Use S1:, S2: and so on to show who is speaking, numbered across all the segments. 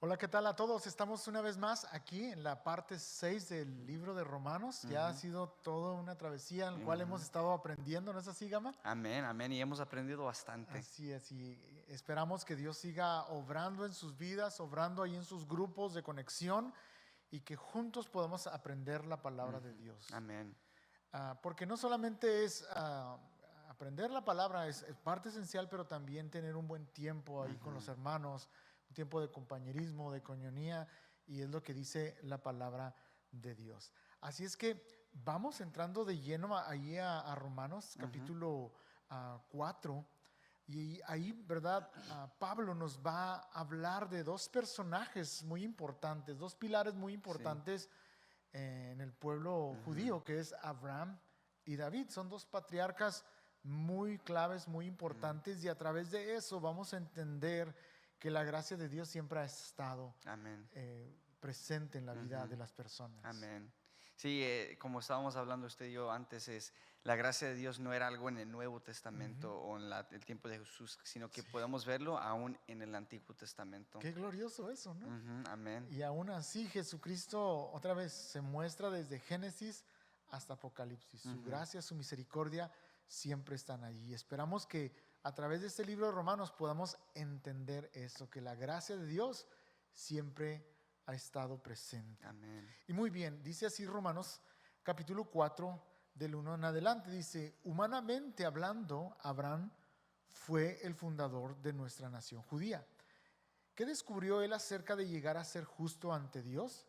S1: Hola, ¿qué tal a todos? Estamos una vez más aquí en la parte 6 del libro de Romanos. Ya ha
S2: Ujú,
S1: sido toda una travesía en la cual hemos
S2: ujú.
S1: estado aprendiendo, ¿no es así, Gama?
S2: Amén, amén. Y hemos aprendido bastante.
S1: Así es, y esperamos que Dios siga obrando en sus vidas, obrando ahí en sus grupos de conexión y que juntos podamos aprender la palabra de
S2: Ujú.
S1: Dios.
S2: Amén.
S1: Porque no solamente es aprender la palabra, es parte esencial, pero también tener un buen tiempo ahí con los
S2: Ujú.
S1: hermanos, un tiempo de compañerismo, de coinonía, y es lo que dice la palabra de Dios. Así es que vamos entrando de lleno ahí a Romanos,
S2: Ujú.
S1: capítulo 4, y ahí, ¿verdad? Pablo nos va a hablar de dos personajes muy importantes, dos pilares muy
S2: Sí.
S1: importantes en el pueblo
S2: Ujú.
S1: judío, que es Abraham y David. Son dos patriarcas muy claves, muy
S2: Mm.
S1: importantes, y a través de eso vamos a entender que la gracia de Dios siempre ha estado
S2: Amén.
S1: eh, presente en la vida de
S2: Ujú.
S1: las personas.
S2: Amén. Sí, como estábamos hablando usted y yo antes, la gracia de Dios no era algo en el Nuevo
S1: Ujú.
S2: Testamento o en el tiempo de Jesús, sino que
S1: Sí.
S2: podemos verlo aún en el Antiguo Testamento.
S1: Qué glorioso eso, ¿no?
S2: Ujú. Amén.
S1: Y aún así Jesucristo otra vez se muestra desde Génesis hasta Apocalipsis. Su
S2: Ujú.
S1: gracia, su misericordia siempre están allí. Esperamos que a través de este libro de Romanos podamos entender eso, que la gracia de Dios siempre ha estado presente.
S2: Amén.
S1: Y muy bien, dice así Romanos capítulo 4 del 1 en adelante. Dice, humanamente hablando, Abraham fue el fundador de nuestra nación judía. ¿Qué descubrió él acerca de llegar a ser justo ante Dios?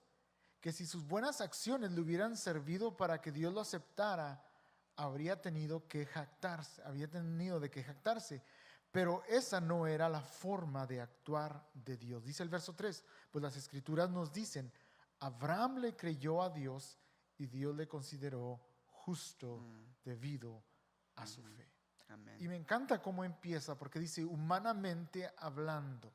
S1: Que si sus buenas acciones le hubieran servido para que Dios lo aceptara, había tenido de qué jactarse. Pero esa no era la forma de actuar de Dios. Dice el verso 3, pues las escrituras nos dicen, Abraham le creyó a Dios y Dios le consideró justo
S2: Mm.
S1: debido a su
S2: Ujú.
S1: fe. Y
S2: Amén.
S1: me encanta cómo empieza, porque dice, humanamente hablando,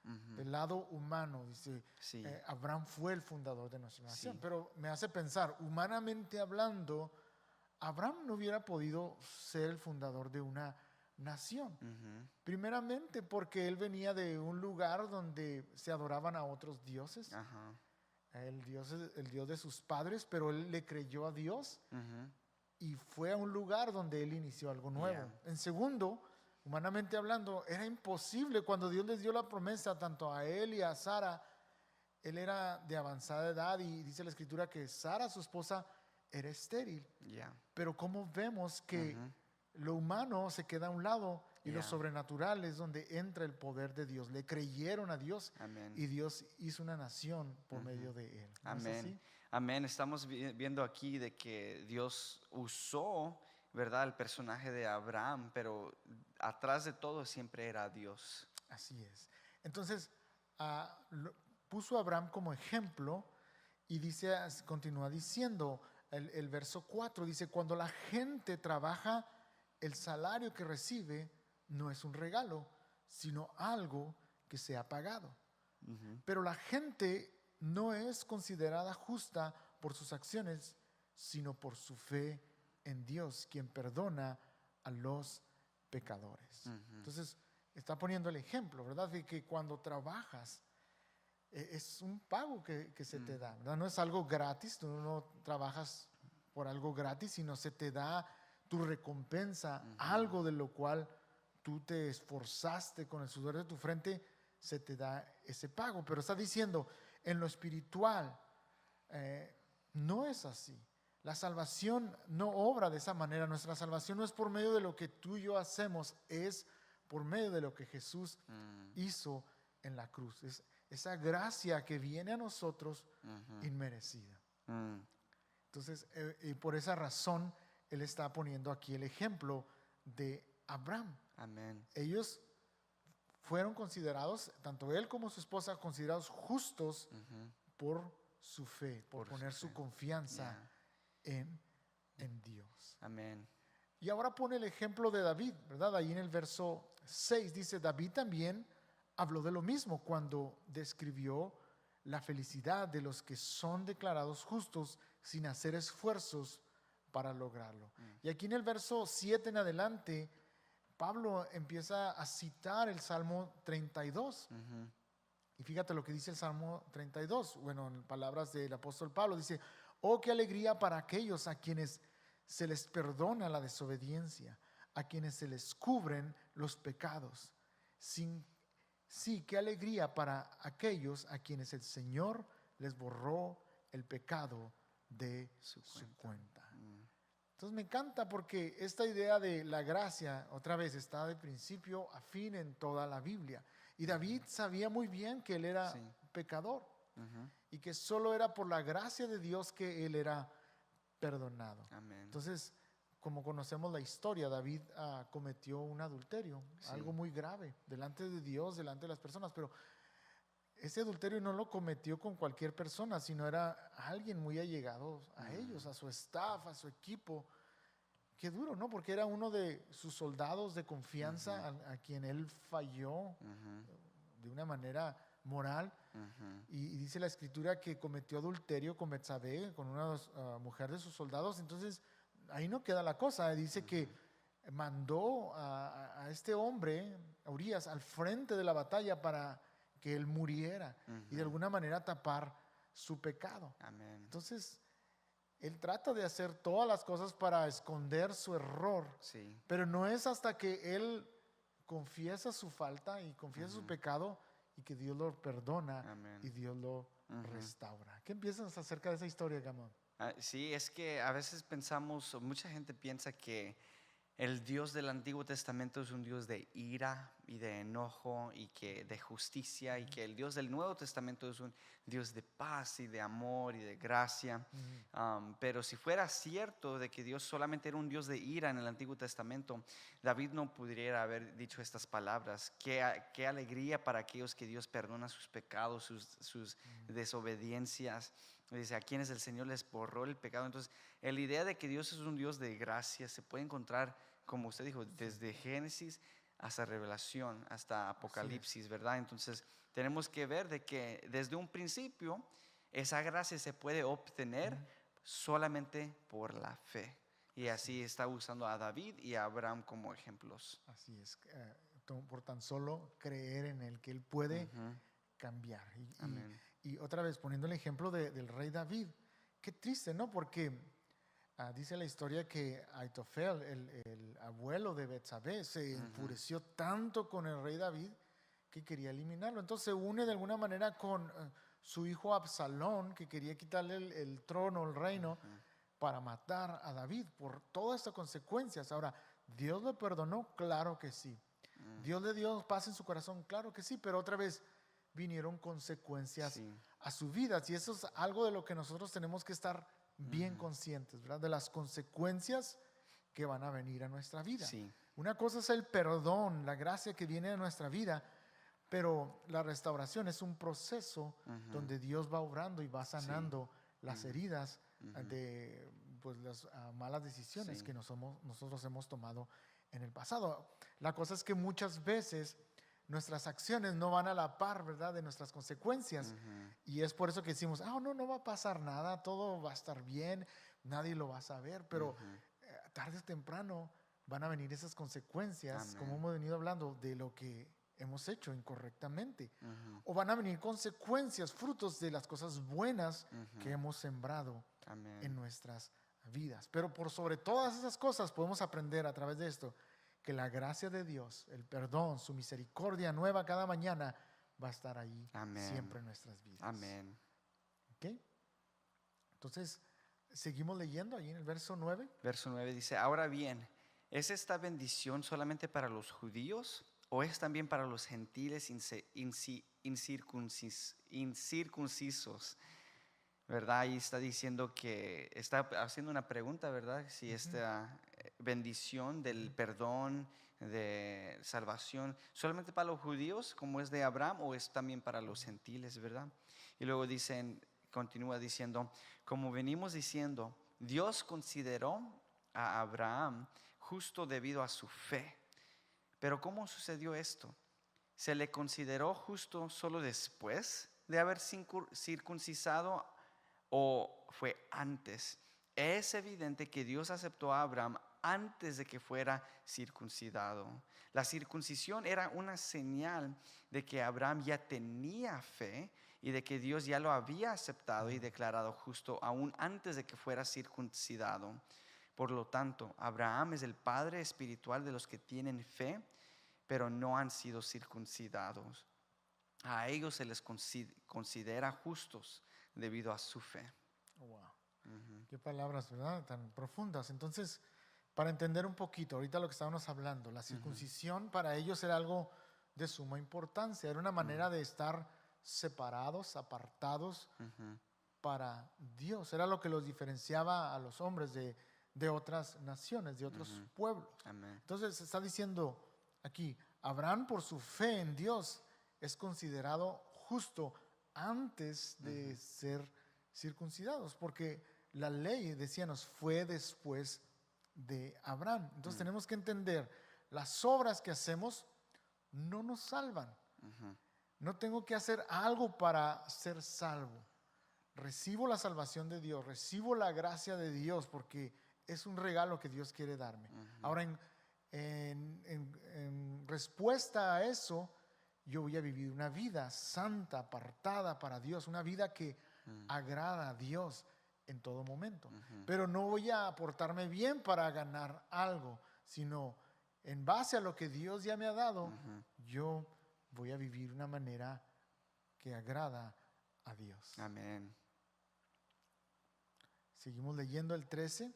S2: Ujú.
S1: del lado humano, dice,
S2: Sí,
S1: Abraham fue el fundador de nuestra nación.
S2: sí.
S1: Pero me hace pensar, humanamente hablando, Abraham no hubiera podido ser el fundador de una nación.
S2: Ujú.
S1: Primeramente porque él venía de un lugar donde se adoraban a otros dioses,
S2: Ajá.
S1: el Dios de sus padres, pero él le creyó a Dios
S2: Ujú.
S1: y fue a un lugar donde él inició algo
S2: Yeah.
S1: nuevo. En segundo, humanamente hablando, era imposible cuando Dios les dio la promesa tanto a él y a Sara. Él era de avanzada edad y dice la escritura que Sara, su esposa, era estéril.
S2: Yeah.
S1: Pero como vemos que
S2: Ujú.
S1: lo humano se queda a un lado y lo
S2: Yeah.
S1: sobrenatural es donde entra el poder de Dios. Le creyeron a Dios
S2: Amén.
S1: y Dios hizo una nación por
S2: Ujú.
S1: medio de él. ¿No es
S2: Amén.
S1: así?
S2: Amén. Estamos viendo aquí de que Dios usó, ¿verdad?, el personaje de Abraham, pero atrás de todo siempre era Dios.
S1: Así es. Entonces, puso a Abraham como ejemplo y dice, continúa diciendo, el verso 4 dice, cuando la gente trabaja, el salario que recibe no es un regalo, sino algo que se ha pagado.
S2: Ujú.
S1: Pero la gente no es considerada justa por sus acciones, sino por su fe en Dios, quien perdona a los pecadores.
S2: Ujú.
S1: Entonces, está poniendo el ejemplo, ¿verdad? De que cuando trabajas, es un pago que se te da,
S2: Ujú.
S1: ¿verdad? No es algo gratis, tú no trabajas por algo gratis, sino se te da tu recompensa,
S2: Ujú.
S1: algo de lo cual tú te esforzaste con el sudor de tu frente, se te da ese pago. Pero está diciendo, en lo espiritual, eh, no es así. La salvación no obra de esa manera. Nuestra salvación no es por medio de lo que tú y yo hacemos, es por medio de lo que Jesús
S2: Mm.
S1: hizo en la cruz. Es esa gracia que viene a nosotros
S2: Ujú.
S1: inmerecida.
S2: Mm.
S1: Entonces, y por esa razón, Él está poniendo aquí el ejemplo de Abraham.
S2: Amén.
S1: Ellos fueron considerados, tanto él como su esposa, considerados justos
S2: Ujú.
S1: por su fe, por
S2: Por su
S1: poner su
S2: fe.
S1: confianza
S2: Yeah.
S1: en Dios.
S2: Amén.
S1: Y ahora pone el ejemplo de David, ¿verdad? Ahí en el verso 6 dice, David también habló de lo mismo cuando describió la felicidad de los que son declarados justos sin hacer esfuerzos para lograrlo.
S2: Mm.
S1: Y aquí en el verso 7 en adelante, Pablo empieza a citar el Salmo 32.
S2: Ujú.
S1: Y fíjate lo que dice el Salmo 32. Bueno, en palabras del apóstol Pablo, dice: oh, qué alegría para aquellos a quienes se les perdona la desobediencia, a quienes se les cubren los pecados. Sí, qué alegría para aquellos a quienes el Señor les borró el pecado de su cuenta. Entonces me encanta porque esta idea de la gracia, otra vez, está de principio a fin en toda la Biblia. Y David sabía muy bien que él era pecador y que solo era por la gracia de Dios que él era perdonado.
S2: Amén.
S1: Entonces, como conocemos la historia, David cometió un adulterio, algo muy grave, delante de Dios, delante de las personas, pero ese adulterio no lo cometió con cualquier persona, sino era alguien muy allegado a ellos, a su staff, a su equipo. Qué duro, ¿no? Porque era uno de sus soldados de confianza a quien él falló de una manera moral. Y dice la escritura que cometió adulterio con Betsabé, con una mujer de sus soldados. Entonces, ahí no queda la cosa. Dice que mandó a este hombre, a Urías, al frente de la batalla para que él muriera y de alguna manera tapar su pecado.
S2: Amén.
S1: Entonces, él trata de hacer todas las cosas para esconder su error, pero no es hasta que él confiesa su falta y confiesa su pecado y que Dios lo perdona.
S2: Amén.
S1: Y Dios lo restaura. ¿Qué piensas acerca de esa historia, Gamón?
S2: Sí, es que a veces pensamos, mucha gente piensa que el Dios del Antiguo Testamento es un Dios de ira y de enojo y que de justicia, y que el Dios del Nuevo Testamento es un Dios de paz y de amor y de gracia. Pero si fuera cierto de que Dios solamente era un Dios de ira en el Antiguo Testamento, David no pudiera haber dicho estas palabras: qué alegría para aquellos que Dios perdona sus pecados, sus desobediencias. Dice: a quienes el Señor les borró el pecado. Entonces, la idea de que Dios es un Dios de gracia se puede encontrar, como usted dijo, desde Génesis hasta Revelación, hasta Apocalipsis, ¿verdad? Entonces, tenemos que ver de que desde un principio esa gracia se puede obtener solamente por la fe. Y así está usando a David y a Abraham como ejemplos.
S1: Así es, por tan solo creer en él, que él puede cambiar. Y otra vez, poniendo el ejemplo del rey David, qué triste, ¿no? Porque dice la historia que Aitofel, el abuelo de Betsabé, se enfureció tanto con el rey David que quería eliminarlo. Entonces se une de alguna manera con su hijo Absalón, que quería quitarle el trono, el reino, para matar a David por todas estas consecuencias. Ahora, ¿Dios lo perdonó? Claro que sí. ¿Dios le dio paz en su corazón? Claro que sí, pero otra vez vinieron consecuencias a su vida. Y eso es algo de lo que nosotros tenemos que estar bien conscientes, ¿verdad? De las consecuencias que van a venir a nuestra vida. Una cosa es el perdón, la gracia que viene a nuestra vida, pero la restauración es un proceso donde Dios va obrando y va sanando las heridas de pues, las malas decisiones que nosotros hemos tomado en el pasado. La cosa es que muchas veces nuestras acciones no van a la par, ¿verdad?, de nuestras consecuencias. Y es por eso que decimos: no va a pasar nada, todo va a estar bien, nadie lo va a saber. Pero tarde o temprano van a venir esas consecuencias, como hemos venido hablando, de lo que hemos hecho incorrectamente. O van a venir consecuencias, frutos de las cosas buenas que hemos sembrado en nuestras vidas. Pero por sobre todas esas cosas podemos aprender a través de esto que la gracia de Dios, el perdón, su misericordia nueva cada mañana va a estar ahí siempre en nuestras vidas.
S2: Amén.
S1: ¿Ok? Entonces, seguimos leyendo ahí en el verso 9.
S2: Verso 9 dice: ahora bien, ¿es esta bendición solamente para los judíos o es también para los gentiles incircuncisos? ¿Verdad? Ahí está diciendo que está haciendo una pregunta, ¿verdad? Si esta bendición del perdón, de salvación, solamente para los judíos, como es de Abraham, o es también para los gentiles, ¿verdad? Y luego continúa diciendo: como venimos diciendo, Dios consideró a Abraham justo debido a su fe. Pero ¿cómo sucedió esto? ¿Se le consideró justo solo después de haber circuncisado o fue antes? Es evidente que Dios aceptó a Abraham antes de que fuera circuncidado. La circuncisión era una señal de que Abraham ya tenía fe y de que Dios ya lo había aceptado y declarado justo aún antes de que fuera circuncidado. Por lo tanto, Abraham es el padre espiritual de los que tienen fe, pero no han sido circuncidados. A ellos se les considera justos debido a su fe.
S1: Wow. Qué palabras, ¿verdad? Tan profundas. Entonces, para entender un poquito, ahorita lo que estábamos hablando, la circuncisión para ellos era algo de suma importancia. Era una manera de estar separados, apartados para Dios. Era lo que los diferenciaba a los hombres de otras naciones, de otros pueblos.
S2: Amén.
S1: Entonces, está diciendo aquí, Abraham por su fe en Dios es considerado justo antes de ser circuncidados, porque la ley, decíamos, fue después de Abraham. Entonces tenemos que entender, las obras que hacemos no nos salvan. No tengo que hacer algo para ser salvo. Recibo la salvación de Dios, recibo la gracia de Dios, porque es un regalo que Dios quiere darme. Ahora, en respuesta a eso, yo voy a vivir una vida santa, apartada para Dios, una vida que agrada a Dios en todo momento. Pero no voy a portarme bien para ganar algo, sino en base a lo que Dios ya me ha dado, yo voy a vivir una manera que agrada a Dios.
S2: Amén.
S1: Seguimos leyendo el 13.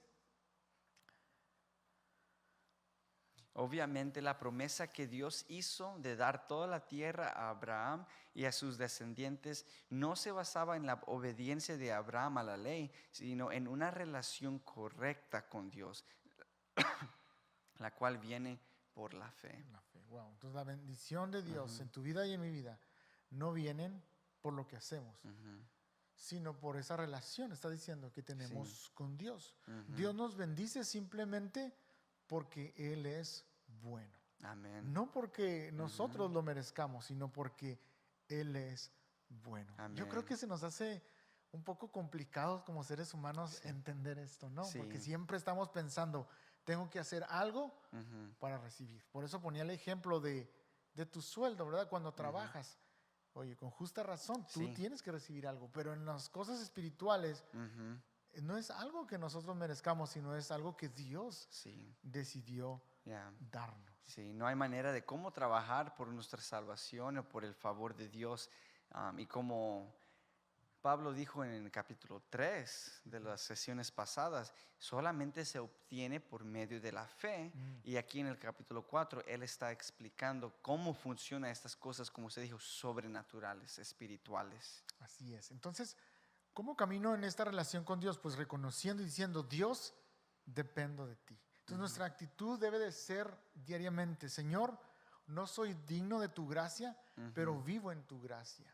S2: Obviamente la promesa que Dios hizo de dar toda la tierra a Abraham y a sus descendientes no se basaba en la obediencia de Abraham a la ley, sino en una relación correcta con Dios, la cual viene por la fe.
S1: La fe, wow. Entonces la bendición de Dios en tu vida y en mi vida no vienen por lo que hacemos, sino por esa relación, está diciendo, que tenemos con Dios. Dios nos bendice simplemente porque Él es bueno.
S2: Amén.
S1: No porque nosotros lo merezcamos, sino porque Él es bueno.
S2: Amén.
S1: Yo creo que se nos hace un poco complicado como seres humanos entender esto, ¿no?
S2: Sí.
S1: Porque siempre estamos pensando, tengo que hacer algo para recibir. Por eso ponía el ejemplo de tu sueldo, ¿verdad? Cuando trabajas. Oye, con justa razón, tú tienes que recibir algo, pero en las cosas espirituales no es algo que nosotros merezcamos, sino es algo que Dios decidió darnos.
S2: Sí, no hay manera de cómo trabajar por nuestra salvación o por el favor de Dios. Y como Pablo dijo en el capítulo 3 de las sesiones pasadas, solamente se obtiene por medio de la fe. Y aquí en el capítulo 4, él está explicando cómo funcionan estas cosas, como usted dijo, sobrenaturales, espirituales.
S1: Así es. Entonces, ¿cómo camino en esta relación con Dios? Pues reconociendo y diciendo, Dios, dependo de ti. Entonces nuestra actitud debe de ser diariamente, Señor, no soy digno de tu gracia, pero vivo en tu gracia.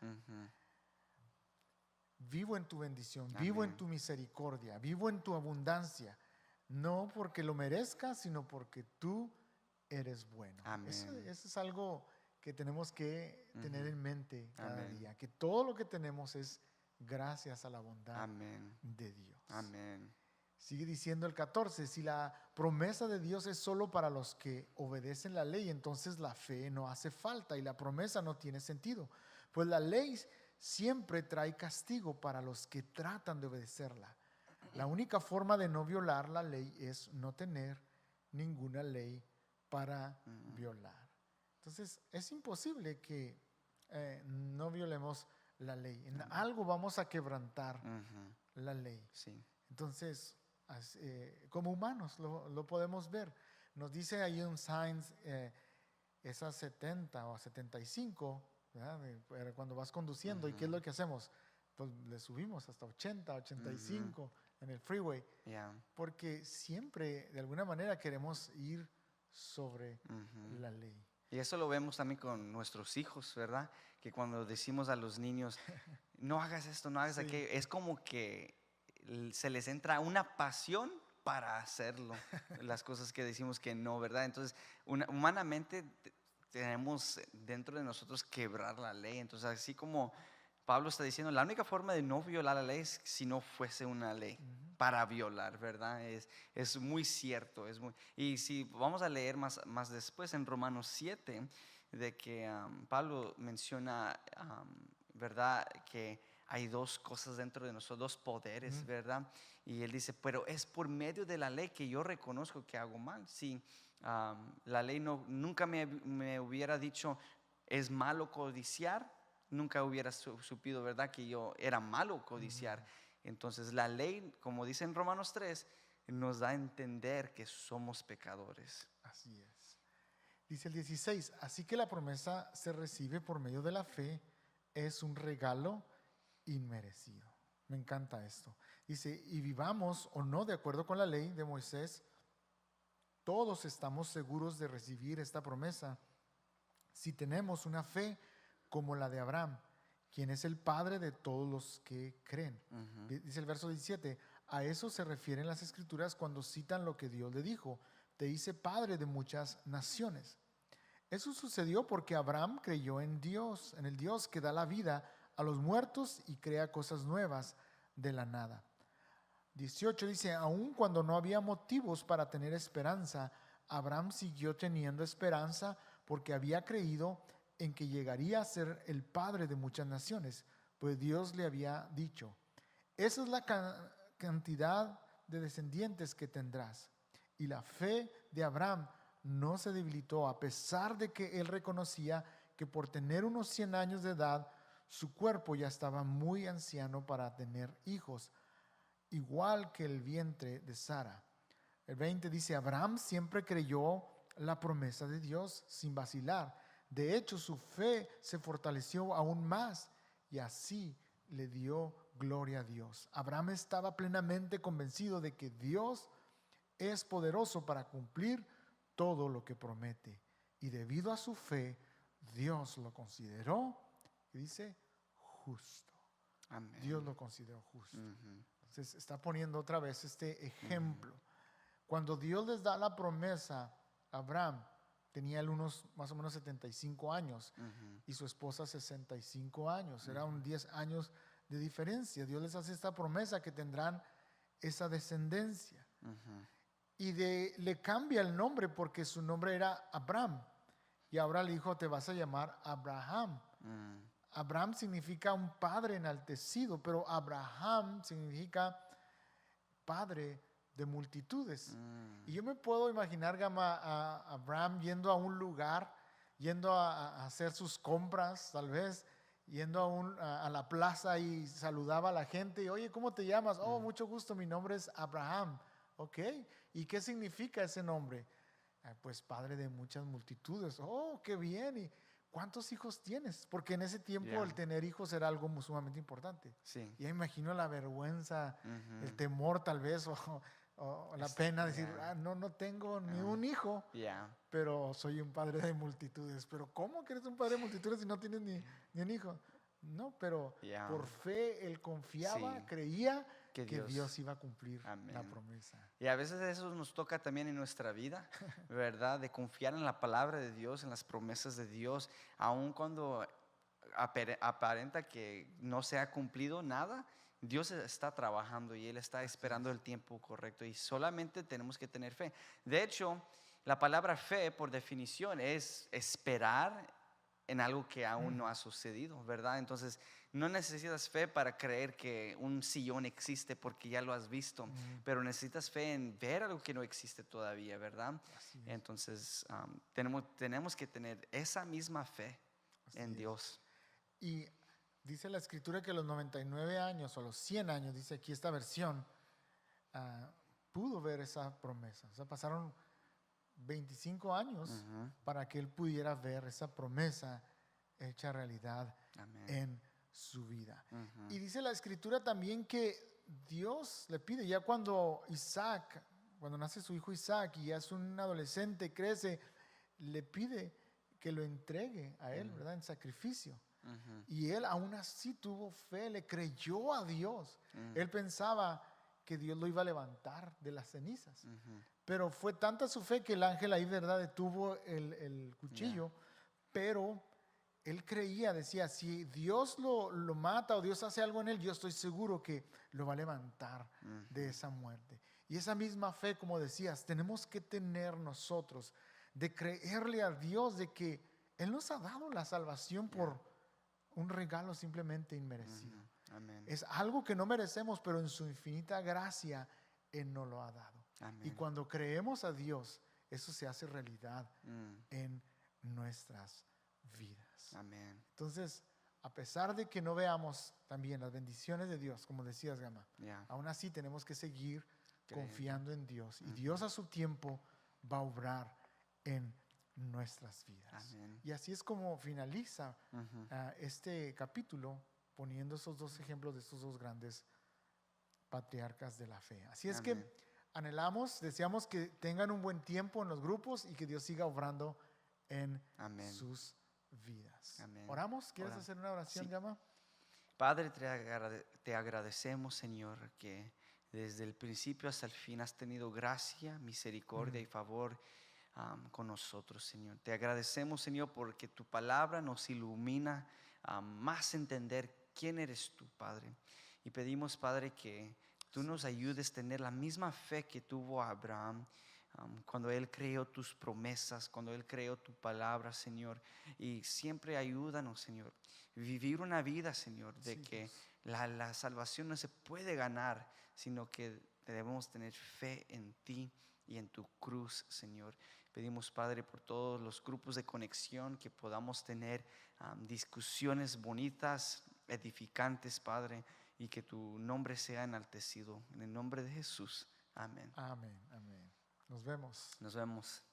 S1: Vivo en tu bendición, vivo en tu misericordia, vivo en tu abundancia. No porque lo merezca, sino porque tú eres bueno. Eso es algo que tenemos que tener en mente cada día. Que todo lo que tenemos es gracias a la bondad de Dios.
S2: Amén.
S1: Sigue diciendo el 14, si la promesa de Dios es solo para los que obedecen la ley, entonces la fe no hace falta y la promesa no tiene sentido. Pues la ley siempre trae castigo para los que tratan de obedecerla. La única forma de no violar la ley es no tener ninguna ley para violar. Entonces es imposible que no violemos la ley. En algo vamos a quebrantar la ley.
S2: Sí.
S1: Entonces, como humanos lo podemos ver. Nos dice ahí un Signs, esas 70 o 75, ¿verdad? Cuando vas conduciendo, ¿y qué es lo que hacemos? Pues le subimos hasta 80, 85 en el freeway, porque siempre de alguna manera queremos ir sobre la ley.
S2: Y eso lo vemos también con nuestros hijos, ¿verdad? Que cuando decimos a los niños, no hagas esto, no hagas aquello, es como que se les entra una pasión para hacerlo, las cosas que decimos que no, ¿verdad? Entonces, humanamente tenemos dentro de nosotros quebrar la ley. Entonces, así como Pablo está diciendo, la única forma de no violar la ley es si no fuese una ley para violar, ¿verdad? Es muy cierto. Y si vamos a leer más después en Romanos 7, de que Pablo menciona, ¿verdad? Que hay dos cosas dentro de nosotros, dos poderes, ¿verdad? Y él dice, pero es por medio de la ley que yo reconozco que hago mal. Si la ley nunca me hubiera dicho, es malo codiciar, nunca hubiera supido, ¿verdad? Que yo era malo codiciar. Entonces la ley, como dice en Romanos 3, nos da a entender que somos pecadores.
S1: Así es. Dice el 16, así que la promesa se recibe por medio de la fe, es un regalo inmerecido. Me encanta esto. Dice, y vivamos o no de acuerdo con la ley de Moisés, todos estamos seguros de recibir esta promesa si tenemos una fe como la de Abraham, quien es el padre de todos los que creen. Dice el verso 17, a eso se refieren las escrituras cuando citan lo que Dios le dijo, te hice padre de muchas naciones. Eso sucedió porque Abraham creyó en Dios, en el Dios que da la vida a los muertos y crea cosas nuevas de la nada. 18 dice, aun cuando no había motivos para tener esperanza, Abraham siguió teniendo esperanza porque había creído en que llegaría a ser el padre de muchas naciones, pues Dios le había dicho, esa es la cantidad de descendientes que tendrás. Y la fe de Abraham no se debilitó a pesar de que él reconocía que por tener unos 100 años de edad, su cuerpo ya estaba muy anciano para tener hijos, igual que el vientre de Sara. El 20 dice, Abraham siempre creyó la promesa de Dios sin vacilar. De hecho, su fe se fortaleció aún más y así le dio gloria a Dios. Abraham estaba plenamente convencido de que Dios es poderoso para cumplir todo lo que promete. Y debido a su fe, Dios lo consideró, y dice, justo.
S2: Amén.
S1: Dios lo consideró justo. Entonces está poniendo otra vez este ejemplo. Cuando Dios les da la promesa a Abraham, tenía él unos más o menos 75 años y su esposa 65 años. Eran 10 años de diferencia. Dios les hace esta promesa que tendrán esa descendencia. Y le cambia el nombre porque su nombre era Abraham. Y ahora le dijo, te vas a llamar Abraham. Abraham significa un padre enaltecido, pero Abraham significa padre de multitudes. Y yo me puedo imaginar a Abraham yendo a un lugar, yendo a hacer sus compras, tal vez, yendo a la plaza y saludaba a la gente. Y, oye, ¿cómo te llamas? Oh, mucho gusto, mi nombre es Abraham. Ok, ¿y qué significa ese nombre? Pues padre de muchas multitudes. Oh, qué bien. ¿Y cuántos hijos tienes? Porque en ese tiempo el tener hijos era algo sumamente importante.
S2: Sí.
S1: Ya imagino la vergüenza, el temor tal vez, o la pena de decir, no tengo ni un hijo, pero soy un padre de multitudes. Pero ¿cómo que eres un padre de multitudes si no tienes ni un hijo? No, pero por fe él confiaba, creía que Dios iba a cumplir la promesa.
S2: Y a veces eso nos toca también en nuestra vida, ¿verdad? De confiar en la palabra de Dios, en las promesas de Dios, aun cuando aparenta que no se ha cumplido nada. Dios está trabajando y Él está esperando el tiempo correcto y solamente tenemos que tener fe. De hecho, la palabra fe, por definición, es esperar en algo que aún no ha sucedido, ¿verdad? Entonces, no necesitas fe para creer que un sillón existe porque ya lo has visto, pero necesitas fe en ver algo que no existe todavía, ¿verdad? Entonces, tenemos que tener esa misma fe en Dios.
S1: Y dice la escritura que a los 99 años o a los 100 años, dice aquí esta versión, pudo ver esa promesa. O sea, pasaron 25 años para que él pudiera ver esa promesa hecha realidad en su vida. Y dice la escritura también que Dios le pide, ya cuando nace su hijo Isaac y ya es un adolescente, crece, le pide que lo entregue a él, ¿verdad? En sacrificio. Y él aún así tuvo fe, le creyó a Dios. Él pensaba que Dios lo iba a levantar de las cenizas. Pero fue tanta su fe que el ángel ahí, ¿verdad?, detuvo el cuchillo. Pero él creía, decía, si Dios lo mata o Dios hace algo en él, yo estoy seguro que lo va a levantar de esa muerte. Y esa misma fe, como decías, tenemos que tener nosotros, de creerle a Dios de que Él nos ha dado la salvación por un regalo simplemente inmerecido.
S2: Amén.
S1: Es algo que no merecemos, pero en su infinita gracia Él nos lo ha dado.
S2: Amén.
S1: Y cuando creemos a Dios, eso se hace realidad
S2: Mm,
S1: en nuestras vidas.
S2: Amén.
S1: Entonces, a pesar de que no veamos también las bendiciones de Dios, como decías, Gama,
S2: Yeah.
S1: aún así tenemos que seguir
S2: Creyendo.
S1: confiando en Dios. Y Dios a su tiempo va a obrar en nuestras vidas.
S2: Amén.
S1: Y así es como finaliza
S2: Ujú.
S1: este capítulo, poniendo esos dos ejemplos de estos dos grandes patriarcas de la fe. Así es
S2: Amén.
S1: que anhelamos, deseamos que tengan un buen tiempo en los grupos y que Dios siga obrando en
S2: Amén.
S1: sus vidas.
S2: Amén.
S1: ¿Oramos? ¿Quieres
S2: Oramos.
S1: hacer una oración,
S2: Sí.
S1: Gama?
S2: Padre, te agradecemos, Señor, que desde el principio hasta el fin has tenido gracia, misericordia y favor con nosotros, Señor. Te agradecemos, Señor, porque tu palabra nos ilumina a más entender quién eres tú, Padre. Y pedimos, Padre, que tú nos ayudes a tener la misma fe que tuvo Abraham cuando él creó tus promesas, cuando él creó tu palabra, Señor. Y siempre ayúdanos, Señor, vivir una vida, Señor, de
S1: Sí,
S2: que
S1: Dios.
S2: la salvación no se puede ganar, sino que debemos tener fe en ti y en tu cruz, Señor. Pedimos, Padre, por todos los grupos de conexión, que podamos tener discusiones bonitas, edificantes, Padre, y que tu nombre sea enaltecido. En el nombre de Jesús. Amén.
S1: Amén, amén. Nos vemos.
S2: Nos vemos.